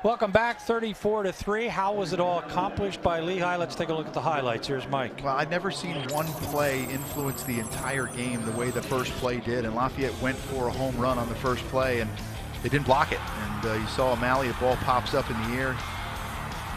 Welcome back, 34-3. How was it all accomplished by Lehigh? Let's take a look at the highlights. Here's Mike. Well, I've never seen one play influence the entire game the way the first play did, and Lafayette went for a home run on the first play, and they didn't block it. And you saw O'Malley, the ball pops up in the air.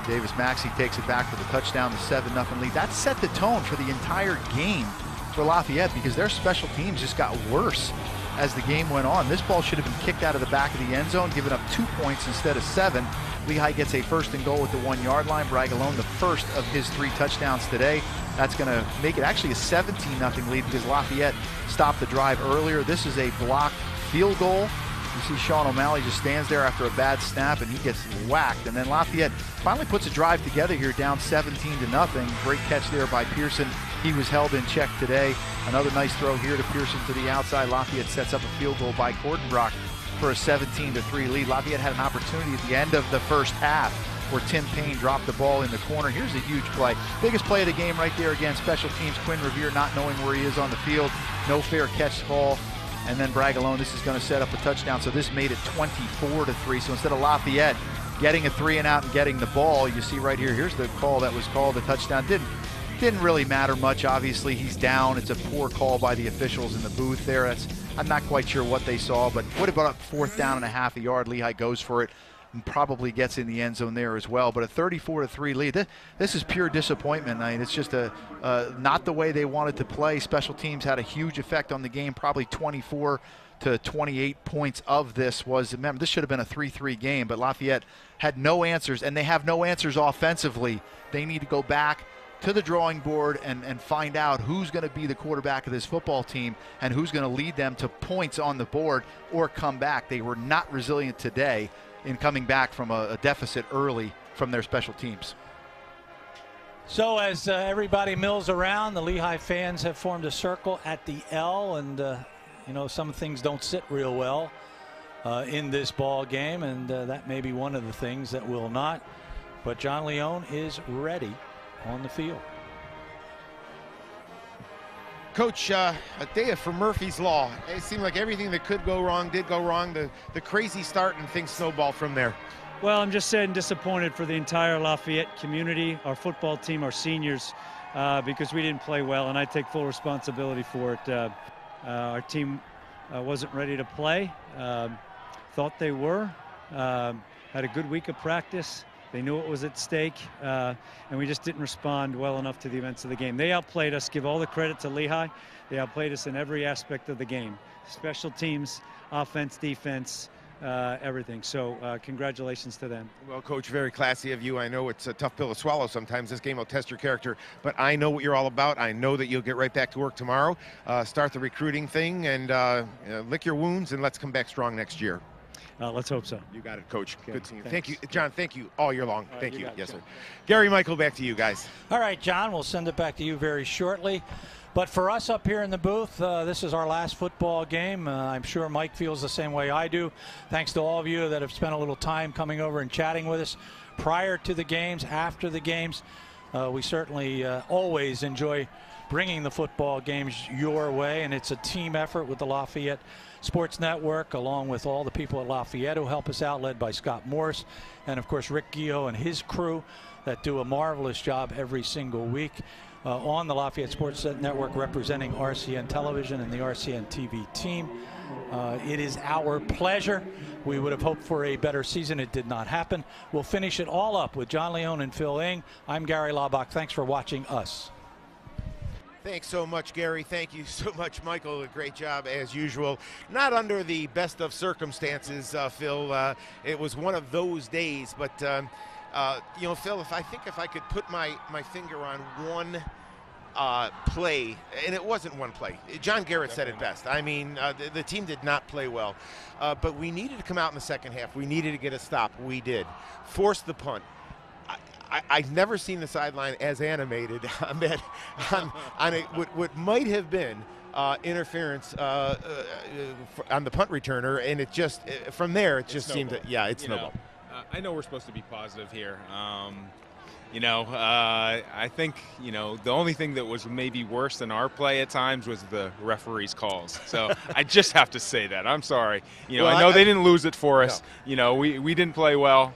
Davis Maxey takes it back for the touchdown, the 7-0 lead. That set the tone for the entire game for Lafayette because their special teams just got worse as the game went on. This ball should have been kicked out of the back of the end zone, giving up 2 points instead of 7. Lehigh gets a 1st and goal at the 1-yard line. Bragalone, the first of his 3 touchdowns today. That's going to make it actually a 17-0 lead because Lafayette stopped the drive earlier. This is a blocked field goal. You see Sean O'Malley just stands there after a bad snap and he gets whacked. And then Lafayette finally puts a drive together here, down 17-0. Great catch there by Pearson. He was held in check today. Another nice throw here to Pearson to the outside. Lafayette sets up a field goal by Cordenbrock for a 17-3 lead. Lafayette had an opportunity at the end of the first half where Tim Payne dropped the ball in the corner. Here's a huge play. Biggest play of the game right there. Again, special teams. Quinn Revere not knowing where he is on the field. No fair catch call. And then Bragalone, this is going to set up a touchdown. So this made it 24-3. So instead of Lafayette getting a 3-and-out and getting the ball, you see right here, here's the call that was called. The touchdown didn't really matter much. Obviously, he's down. It's a poor call by the officials in the booth there. I'm not quite sure what they saw, but would have brought up 4th down and a half a yard. Lehigh goes for it and probably gets in the end zone there as well. But a 34-3 lead. This is pure disappointment. I mean, it's just not the way they wanted to play. Special teams had a huge effect on the game. Probably 24 to 28 points of this was, remember, this should have been a 3-3 game, but Lafayette had no answers, and they have no answers offensively. They need to go back to the drawing board and find out who's going to be the quarterback of this football team and who's going to lead them to points on the board or come back. They were not resilient today in coming back from a deficit early from their special teams. So as everybody mills around, the Lehigh fans have formed a circle at the L, and you know, some things don't sit real well in this ball game, and that may be one of the things that will not. But John Leone is ready on the field. Coach, a day for Murphy's Law. It seemed like everything that could go wrong did go wrong. The crazy start and things snowball from there. Well, I'm just saying disappointed for the entire Lafayette community, our football team, our seniors, because we didn't play well, and I take full responsibility for it. Our team wasn't ready to play. Thought they were. Had a good week of practice. They knew it was at stake, and we just didn't respond well enough to the events of the game. They outplayed us. Give all the credit to Lehigh. They outplayed us in every aspect of the game. Special teams, offense, defense, everything. So congratulations to them. Well, Coach, very classy of you. I know it's a tough pill to swallow sometimes. This game will test your character, but I know what you're all about. I know that you'll get right back to work tomorrow, start the recruiting thing, and lick your wounds, and let's come back strong next year. Let's hope so. You got it, Coach. Okay, good seeing you. thanks. Thank you, John. Thank you all year long. Thank you. Yes, it, sir. Gary, Michael, back to you guys. All right, John, we'll send it back to you very shortly. But for us up here in the booth, this is our last football game. I'm sure Mike feels the same way I do. Thanks to all of you that have spent a little time coming over and chatting with us prior to the games, after the games. We certainly always enjoy bringing the football games your way, and it's a team effort with the Lafayette Sports Network, along with all the people at Lafayette who help us out, led by Scott Morris, and of course Rick Gio and his crew that do a marvelous job every single week on the Lafayette Sports Network, representing RCN Television and the RCN TV team. It is our pleasure. We would have hoped for a better season. It did not happen. We'll finish it all up with John Leone and Phil Ing. I'm Gary Laubach. Thanks for watching us. Thanks so much, Gary. Thank you so much, Michael. A great job as usual. Not under the best of circumstances, Phil. It was one of those days, but you know, Phil, if I could put my finger on one play, and it wasn't one play. John Garrett said it best. I mean, the team did not play well, but we needed to come out in the second half. We needed to get a stop. We did. Force the punt. I've never seen the sideline as animated on that, on what might have been interference on the punt returner, and it just from there it just seemed that, yeah, it snowballed. I know we're supposed to be positive here. I think, the only thing that was maybe worse than our play at times was the referees' calls. So I just have to say that. I'm sorry. Well, I know they didn't lose it for us. No. We didn't play well,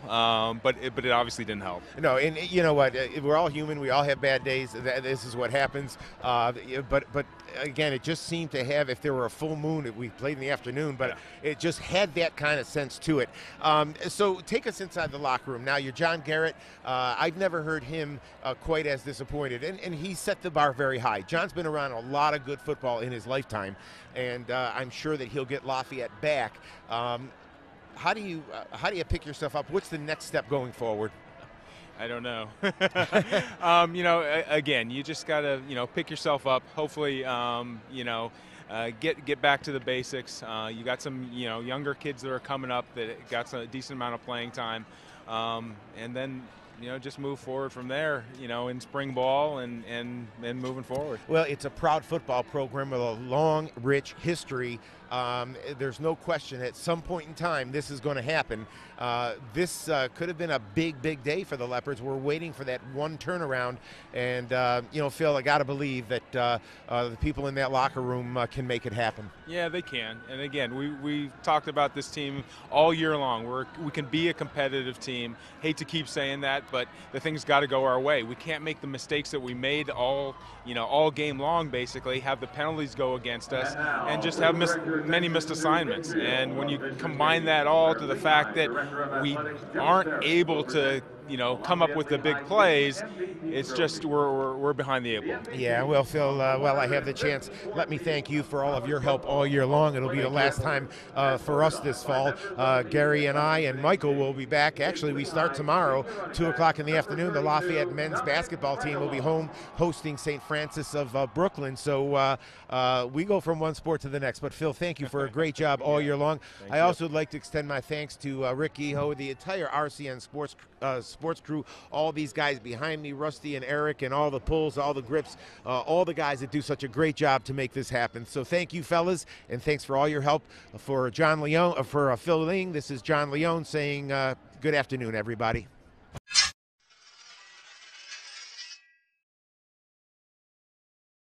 but it obviously didn't help. No, and you know what? We're all human. We all have bad days. This is what happens. But again, it just seemed to have, if there were a full moon, we played in the afternoon, but it just had that kind of sense to it. So take us inside the locker room. Now, you're John Garrett. I've never heard him quite as disappointed, and he set the bar very high. John's been around a lot of good football in his lifetime, and I'm sure that he'll get Lafayette back. How do you pick yourself up? What's the next step going forward? I don't know. Again, you just got to, pick yourself up. Hopefully, get back to the basics. You got some, younger kids that are coming up that got a decent amount of playing time. And then, just move forward from there, in spring ball and moving forward. Well, it's a proud football program with a long, rich history. There's no question at some point in time this is going to happen. This could have been a big day for the Leopards. We're waiting for that one turnaround. And, Phil, I got to believe that the people in that locker room can make it happen. Yeah, they can. And, again, we've talked about this team all year long. We can be a competitive team. Hate to keep saying that, but the thing's got to go our way. We can't make the mistakes that we made all game long, basically, have the penalties go against us, and just have many missed assignments. And when you combine that all to the fact that we aren't able to come up with the big plays, it's just we're behind the eight ball. Yeah, well, Phil, while I have the chance, let me thank you for all of your help all year long. It'll be the last time for us this fall. Gary and I and Michael will be back. Actually, we start tomorrow, 2 o'clock in the afternoon. The Lafayette men's basketball team will be home hosting St. Francis of Brooklyn. So we go from one sport to the next. But, Phil, thank you for a great job all year long. I also would like to extend my thanks to Rick Eho, the entire RCN sports crew, all these guys behind me, Rusty and Eric, and all the pulls, all the grips, all the guys that do such a great job to make this happen. So thank you, fellas, and thanks for all your help. For John Leone, for Phil Ling, this is John Leone saying good afternoon, everybody.